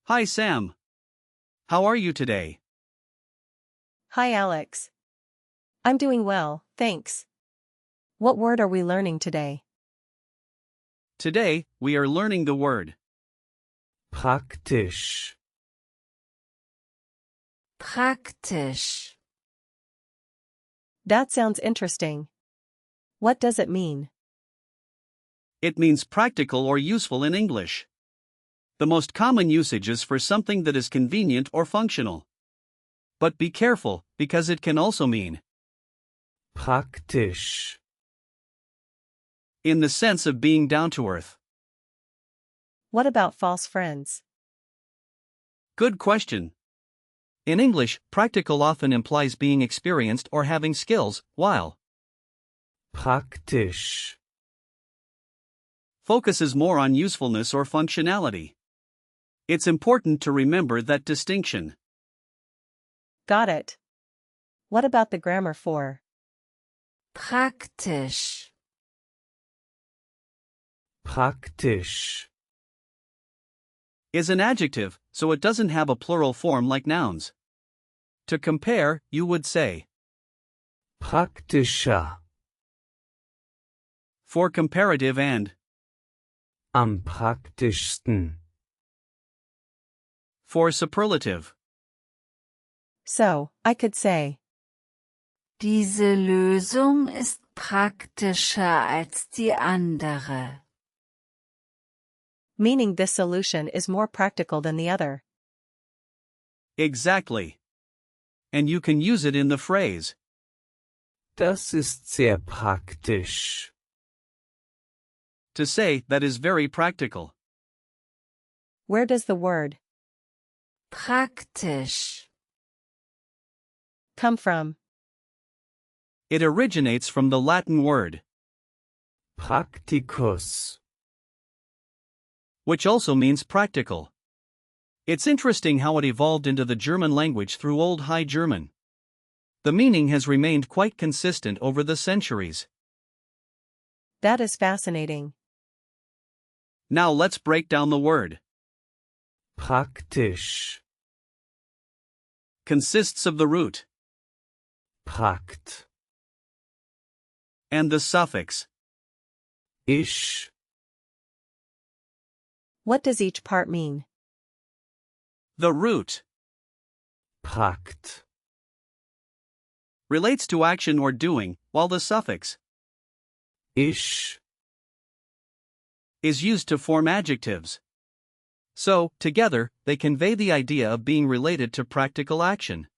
Hi Sam. How are you today? Hi Alex. I'm doing well, thanks. What word are we learning today? Today, we are learning the word praktisch, Praktisch. That sounds interesting. What does it mean? It means practical or useful in English. The most common usage is for something that is convenient or functional. But be careful, because it can also mean praktisch, in the sense of being down to earth. What about false friends? Good question. In English, practical often implies being experienced or having skills, while praktisch, focuses more on usefulness or functionality. It's important to remember that distinction. Got it. What about the grammar for Praktisch. praktisch, Is an adjective, so it doesn't have a plural form like nouns. To compare, you would say praktischer, for comparative and am praktischsten, for superlative. So, I could say, Diese Lösung ist praktischer als die andere. meaning this solution is more practical than the other. Exactly. And you can use it in the phrase das ist sehr praktisch, to say that is very practical. Where does the word Praktisch. come from? It originates from the Latin word, Praktikus, which also means practical. It's interesting how it evolved into the German language through Old High German. The meaning has remained quite consistent over the centuries. That is fascinating. Now let's break down the word. praktisch, Consists of the root prakt, and the suffix. isch, What does each part mean? The root prakt, relates to action or doing, while the suffix isch, is used to form adjectives. So, together, they convey the idea of being related to practical action.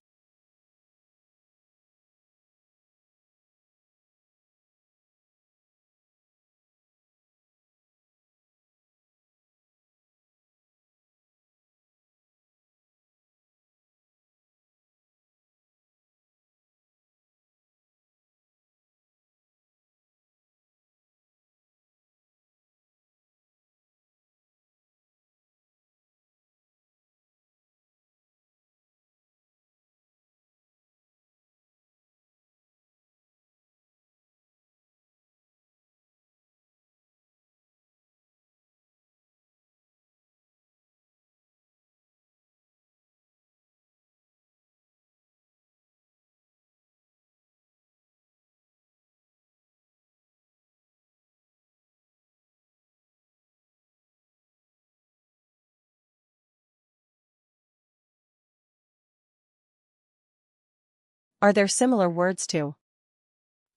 Are there similar words to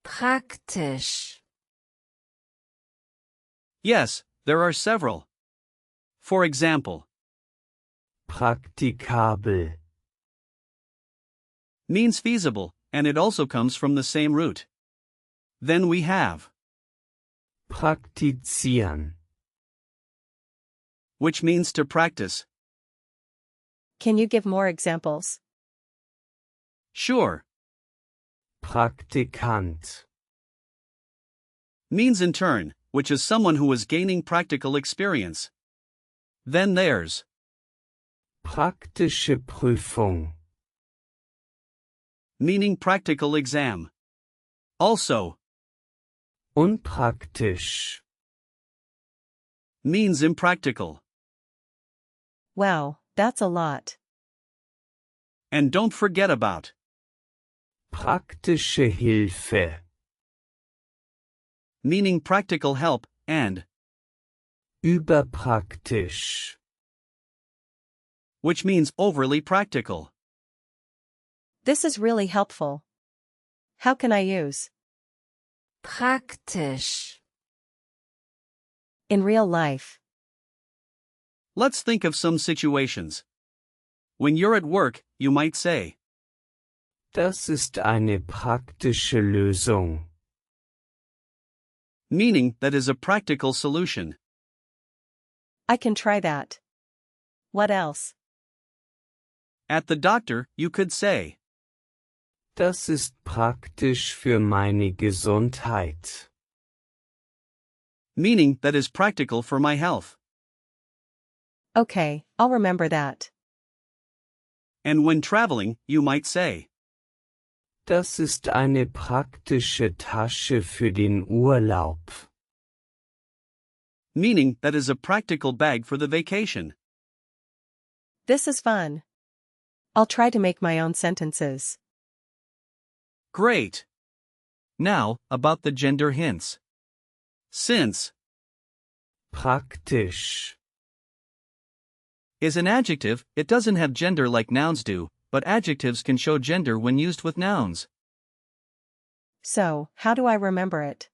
Praktisch. Yes, there are several. For example, praktikabel, means feasible, and it also comes from the same root. Then we have praktizieren, which means to practice. Can you give more examples? Sure. Praktikant, Means intern, which is someone who is gaining practical experience. Then there's praktische Prüfung, meaning practical exam. Also, unpraktisch, means impractical. Wow, That's a lot. And don't forget about praktische Hilfe, meaning practical help, and überpraktisch, which means overly practical. This is really helpful. How can I use? Praktisch. In real life. Let's think of some situations. When you're at work, you might say, das ist eine praktische Lösung. meaning that is a practical solution. I can try that. What else? At the doctor, you could say, Das ist praktisch für meine Gesundheit. meaning that is practical for my health. Okay, I'll remember that. And when traveling, you might say, Das ist eine praktische Tasche für den Urlaub. meaning that is a practical bag for the vacation. This is fun. I'll try to make my own sentences. Great. Now, about the gender hints. Since Praktisch. is an adjective, it doesn't have gender like nouns do, but adjectives can show gender when used with nouns. So, how do I remember it?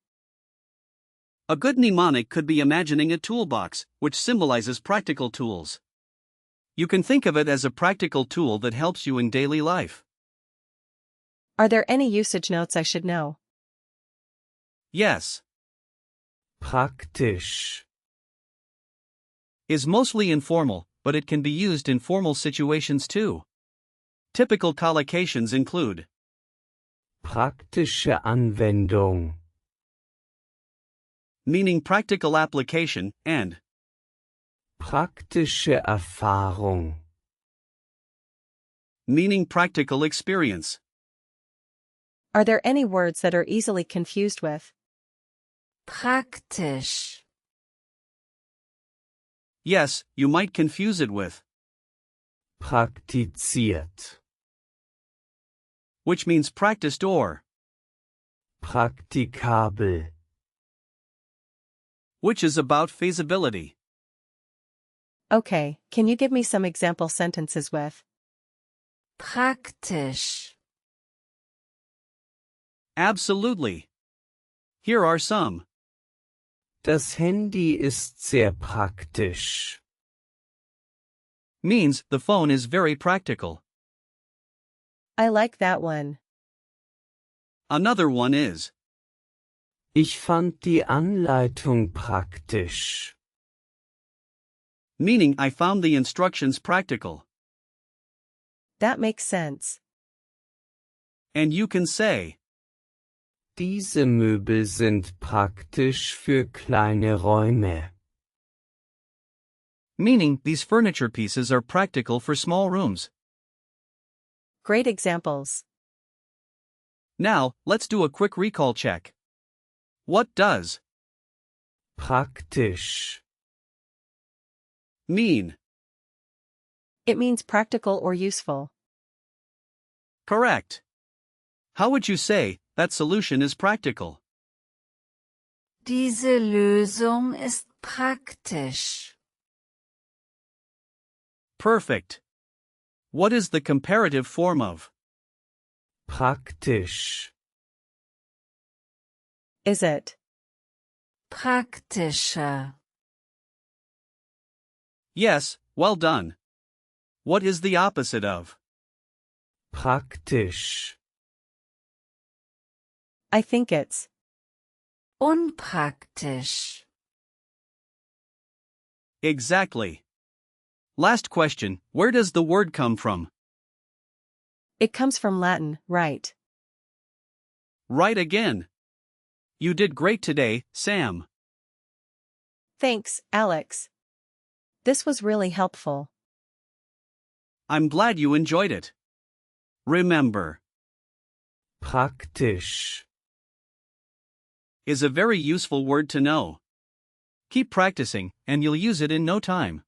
A good mnemonic could be imagining a toolbox, which symbolizes practical tools. You can think of it as a practical tool that helps you in daily life. Are there any usage notes I should know? Yes. Praktisch. Is mostly informal, but it can be used in formal situations too. Typical collocations include Praktische Anwendung. meaning practical application, and Praktische Erfahrung. meaning practical experience. Are there any words that are easily confused with? Praktisch. Yes, you might confuse it with, Praktiziert. which means practiced, or Praktikabel. which is about feasibility. Okay, can you give me some example sentences with? Praktisch. Absolutely. Here are some. Das Handy ist sehr praktisch. Means the phone is very practical. I like that one. Another one is, Ich fand die Anleitung praktisch. meaning I found the instructions practical. That makes sense. And you can say, Diese Möbel sind praktisch für kleine Räume. meaning these furniture pieces are practical for small rooms. Great examples. Now, let's do a quick recall check. What does Praktisch. mean? It means practical or useful. Correct. How would you say that solution is practical? Diese Lösung ist praktisch. Perfect. What is the comparative form of Praktisch. Is it? Praktischer. Yes, well done. What is the opposite of Praktisch. I think it's. Unpraktisch. exactly? Last question, where does the word come from? It comes from Latin, right? Right again. You did great today, Sam. Thanks, Alex. This was really helpful. I'm glad you enjoyed it. Remember, Praktisch. is a very useful word to know. Keep practicing, and you'll use it in no time.